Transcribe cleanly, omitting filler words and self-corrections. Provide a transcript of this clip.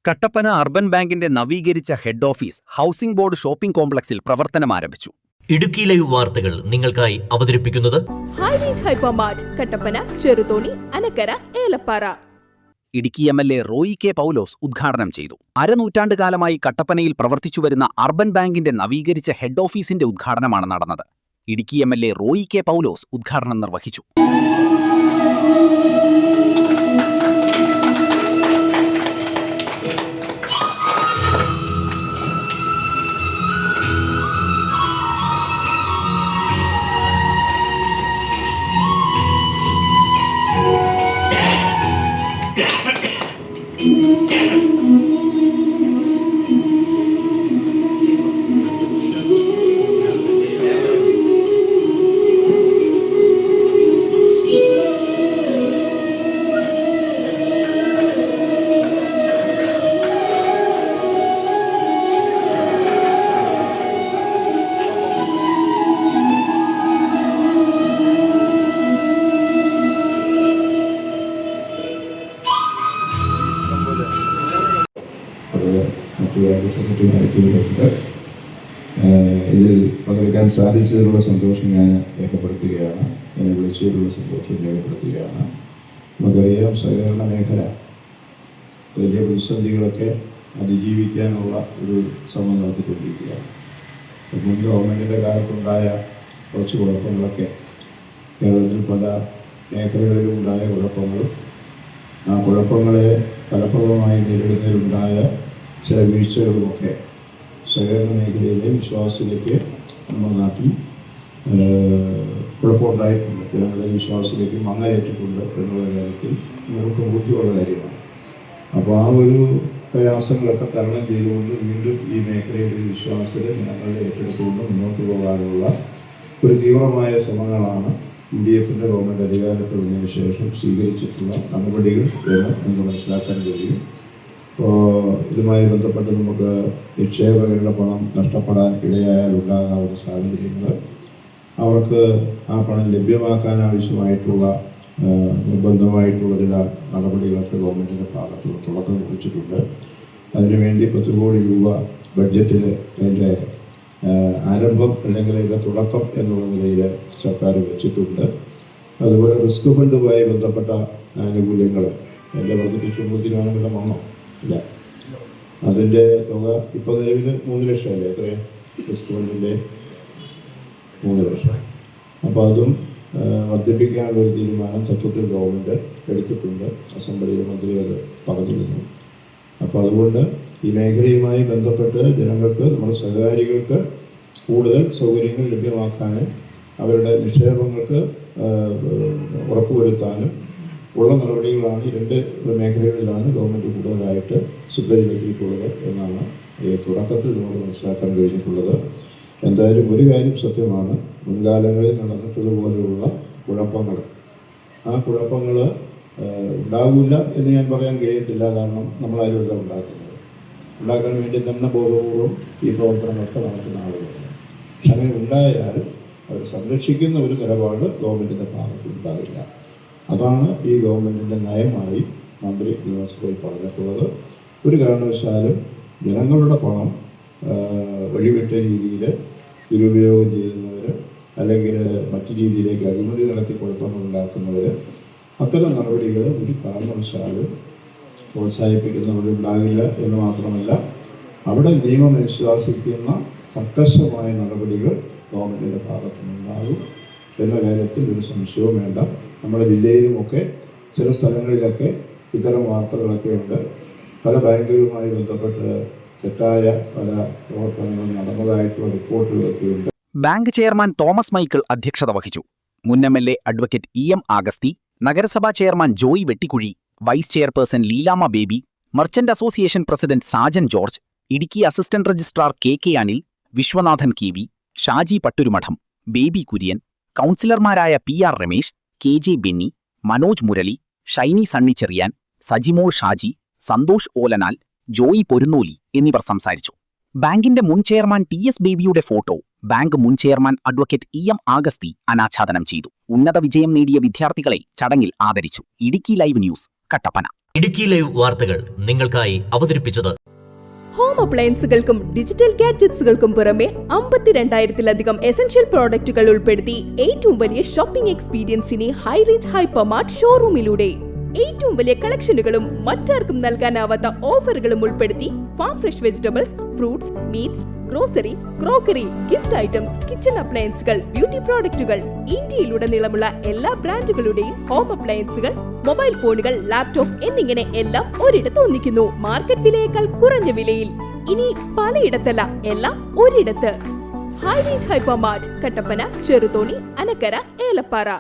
Kattappana urban ബാങ്കിന്റെ നവീകരിച്ച head office housing board shopping കോംപ്ലക്സിൽ പ്രവർത്തനം ആരംഭിച്ചു. ഇടുക്കി ലൈവ് വാർത്തകൾ നിങ്ങൾക്കായി അവതരിപ്പിക്കുന്നത് high range hypermart Kattappana, Cheruthoni, Anakkara, Elappara. Idukki MLA. Roy K Paulose ഉദ്ഘാടനം ചെയ്തു. അരനൂറ്റാണ്ട് കാലമായി കട്ടപ്പനയിൽ പ്രവർത്തിച്ചുവരുന്ന അർബൻ ബാങ്കിന്റെ നവീകരിച്ച ഹെഡ് ഓഫീസിന്റെ ഉദ്ഘാടനമാണ് നടന്നത്. ഇടുക്കി എം.എൽ.എ. റോയി കെ പൗലോസ് ഉദ്ഘാടനം നിർവഹിച്ചു. മറ്റു സെക്രട്ടറിമാരൊക്കെയുണ്ട്. ഇതിൽ പങ്കെടുക്കാൻ സാധിച്ചതിലുള്ള സന്തോഷം ഞാൻ രേഖപ്പെടുത്തുകയാണ്. എന്നെ വിളിച്ചതിലുള്ള സന്തോഷം രേഖപ്പെടുത്തുകയാണ്. നമുക്കറിയാം, സഹകരണ മേഖല വലിയ പ്രതിസന്ധികളൊക്കെ അതിജീവിക്കാനുള്ള ഒരു ശ്രമം നടത്തിക്കൊണ്ടിരിക്കുകയാണ്. മുൻ ഗവൺമെൻറ്റിൻ്റെ കാലത്തുണ്ടായ കുറച്ച് കുഴപ്പങ്ങളൊക്കെ കേരളത്തിൽ പല മേഖലകളിലും ഉണ്ടായ കുഴപ്പങ്ങളും ആ കുഴപ്പങ്ങളെ ഫലപ്രദമായി നേരിടുന്നതിലുണ്ടായ ചില വീഴ്ചകളുമൊക്കെ സഹകരണ മേഖലയിലെ വിശ്വാസത്തിലേക്ക് നമ്മുടെ നാട്ടിൽ കുഴപ്പമുണ്ടായിട്ടുണ്ട്. ജനങ്ങളുടെ വിശ്വാസത്തിലേക്ക് മങ്ങലേറ്റിട്ടുണ്ട് എന്നുള്ള കാര്യത്തിൽ നമുക്ക് ബോധ്യമുള്ള കാര്യമാണ്. അപ്പോൾ ആ ഒരു പ്രയാസങ്ങളൊക്കെ തരണം ചെയ്തുകൊണ്ട് വീണ്ടും ഈ മേഖലയുടെ വിശ്വാസത്തെ ജനങ്ങളുടെ ഏറ്റെടുത്തുകൊണ്ട് മുന്നോട്ട് പോകാനുള്ള ഒരു തീവ്രമായ ശ്രമങ്ങളാണ് UDF-ൻ്റെ ഗവൺമെൻറ് അധികാരത്തിൽ വന്നതിന് ശേഷം സ്വീകരിച്ചിട്ടുള്ള നടപടികൾ എന്ന് നമുക്ക് മനസ്സിലാക്കാൻ കഴിയും. അപ്പോൾ ഇതുമായി ബന്ധപ്പെട്ട് നമുക്ക് നിക്ഷേപകരുടെ പണം നഷ്ടപ്പെടാൻ ഇടയായാൽ ഉണ്ടാകാവുന്ന സാഹചര്യങ്ങൾ, അവർക്ക് ആ പണം ലഭ്യമാക്കാൻ ആവശ്യമായിട്ടുള്ള നിർബന്ധമായിട്ടുള്ള ചില നടപടികളൊക്കെ ഗവൺമെൻറ്റിൻ്റെ ഭാഗത്ത് തുടക്കം കുറിച്ചിട്ടുണ്ട്. അതിനുവേണ്ടി 10 കോടി രൂപ ബഡ്ജറ്റിൽ അതിൻ്റെ ആരംഭം അല്ലെങ്കിൽ അതിൻ്റെ തുടക്കം എന്നുള്ള നിലയിൽ സർക്കാർ വെച്ചിട്ടുണ്ട്. അതുപോലെ റിസ്ക് ഫണ്ടുമായി ബന്ധപ്പെട്ട ആനുകൂല്യങ്ങൾ എൻ്റെ വർദ്ധിപ്പിച്ചുകൊണ്ടിരിക്കുകയാണെങ്കിലും വന്നോ ഇല്ല, അതിൻ്റെ തുക ഇപ്പോൾ നിലവിൽ 3 ലക്ഷം അല്ലേ? എത്രയും റിസ്ക് ഫണ്ടിൻ്റെ 3 ലക്ഷം. അപ്പോൾ അതും വർദ്ധിപ്പിക്കാനുള്ള ഒരു തീരുമാനം തത്വത്തിൽ ഗവൺമെൻറ് എടുത്തിട്ടുണ്ട്. അസംബ്ലിയിൽ മന്ത്രി അത് പറഞ്ഞിരുന്നു. അപ്പോൾ അതുകൊണ്ട് ഈ മേഖലയുമായി ബന്ധപ്പെട്ട് ജനങ്ങൾക്ക്, നമ്മുടെ സഹകാരികൾക്ക് കൂടുതൽ സൗകര്യങ്ങൾ ലഭ്യമാക്കാനും അവരുടെ നിക്ഷേപങ്ങൾക്ക് ഉറപ്പുവരുത്താനും ഉള്ള നടപടികളാണ് ഈ 2 മേഖലകളിലാണ് ഗവൺമെൻറ് കൂടുതലായിട്ട് ശ്രദ്ധ ചെലുത്തിയിട്ടുള്ളത് എന്നാണ് തുടക്കത്തിൽ നമുക്ക് മനസ്സിലാക്കാൻ കഴിഞ്ഞിട്ടുള്ളത്. എന്തായാലും ഒരു കാര്യം സത്യമാണ്, മുൻകാലങ്ങളിൽ നടന്നിട്ടതുപോലെയുള്ള കുഴപ്പങ്ങൾ, ആ കുഴപ്പങ്ങൾ ഉണ്ടാകില്ല എന്ന് ഞാൻ പറയാൻ കഴിയത്തില്ല. കാരണം നമ്മളാരുമല്ല ഉണ്ടാക്കാൻ വേണ്ടി തന്നെ ബോധപൂർവം ഈ പ്രവർത്തനങ്ങളൊക്കെ നടക്കുന്ന ആളുകളുണ്ട്. പക്ഷെ അങ്ങനെ ഉണ്ടായാലും അവർ സംരക്ഷിക്കുന്ന ഒരു നിലപാട് ഗവൺമെൻറ്റിൻ്റെ ഭാഗത്ത് ഉണ്ടാകില്ല. അതാണ് ഈ ഗവൺമെൻറ്റിൻ്റെ നയമായി മന്ത്രി നിയമസഭയിൽ പറഞ്ഞിട്ടുള്ളത്. ഒരു കാരണവശാലും ജനങ്ങളുടെ പണം വഴിവിട്ട രീതിയിൽ ദുരുപയോഗം ചെയ്യുന്നവർ അല്ലെങ്കിൽ മറ്റു രീതിയിലേക്ക് അഴിമതി നടത്തി കുഴപ്പങ്ങൾ ഉണ്ടാക്കുന്നവർ, അത്തരം നടപടികൾ ഒരു കാരണവശാലും പ്രോത്സാഹിപ്പിക്കുന്നവരുണ്ടാകില്ല എന്ന് മാത്രമല്ല, അവിടെ നിയമം അനുശാസിക്കുന്ന കർക്കശമായ നടപടികൾ ഗവൺമെൻറ്റിൻ്റെ ഭാഗത്തുനിന്നുണ്ടാകും എന്ന കാര്യത്തിൽ ഒരു സംശയവും വേണ്ട. നമ്മുടെ ജില്ലയിലുമൊക്കെ ചില സ്ഥലങ്ങളിലൊക്കെ ഇത്തരം വാർത്തകളൊക്കെ ഉണ്ട്. പല ബാങ്കുകളുമായി ബന്ധപ്പെട്ട് തെറ്റായ പല പ്രവർത്തനങ്ങളും നടന്നതായിട്ടുള്ള റിപ്പോർട്ടുകളൊക്കെ ഉണ്ട്. ബാങ്ക് ചെയർമാൻ തോമസ് മൈക്കിൾ അധ്യക്ഷത വഹിച്ചു. മുൻ എം.എൽ.എ. അഡ്വക്കേറ്റ് EM ആഗസ്തി, നഗരസഭാ chairman Joy Vettikuzhy, vice chairperson Leelamma Baby, merchant association president Sajan George, Idukki assistant registrar KK Anil, Viswanathan KV, Shaji Patturumadom, Baby Kurian, കൗൺസിലർമാരായ PR രമേശ്, KJ ബെന്നി, മനോജ് മുരളി, ഷൈനി സണ്ണി ചെറിയാൻ, സജിമോൾ ഷാജി, സന്തോഷ് ഓലനാൽ, ജോയി പൊരുന്നോലി എന്നിവർ സംസാരിച്ചു. ബാങ്കിന്റെ മുൻ ചെയർമാൻ TS ബേബിയുടെ ഫോട്ടോ ബാങ്ക് മുൻ ചെയർമാൻ അഡ്വക്കേറ്റ് EM ആഗസ്തി അനാച്ഛാദനം ചെയ്തു. ഉന്നത വിജയം നേടിയ വിദ്യാർത്ഥികളെ ചടങ്ങിൽ ആദരിച്ചു. Idukki live news, Kattappana. Idukki live വാർത്തകൾ നിങ്ങൾക്കായി അവതരിപ്പിച്ചത് ഹോം അപ്ലയൻസുകൾക്കും ഡിജിറ്റൽ ഗാഡ്ജറ്റ്സുകൾക്കും പുറമെ 52,000-ലധികം എസൻഷ്യൽ പ്രോഡക്റ്റുകൾ ഉൾപ്പെടുത്തി ഏറ്റവും വലിയ ഷോപ്പിംഗ് എക്സ്പീരിയൻസിനെ ഹൈറേഞ്ച് ഹൈപ്പർമാർട്ട് ഷോറൂമിലൂടെ ഏറ്റവും വലിയ കളക്ഷനുകളും മറ്റാർക്കും നൽകാനാവാത്ത ഓഫറുകളും ഉൾപ്പെടുത്തി farm fresh vegetables, fruits, meats, grocery, crockery, gift items, kitchen അപ്ലയൻസുകൾ, ബ്യൂട്ടി പ്രോഡക്റ്റുകൾ, ഇന്ത്യയിലുടനീളമുള്ള എല്ലാ ബ്രാൻഡുകളുടെയും ഹോം അപ്ലയൻസുകൾ, മൊബൈൽ ഫോണുകൾ, ലാപ്ടോപ്പ് എന്നിങ്ങനെ എല്ലാം ഒരിടത്ത് ഒന്നിക്കുന്നു. മാർക്കറ്റ് വിലയേക്കാൾ കുറഞ്ഞ വിലയിൽ. ഇനി പലയിടത്തല്ല, എല്ലാം ഒരിടത്ത്. High range hypermart, Kattappana, Cheruthoni, Anakkara, Elappara.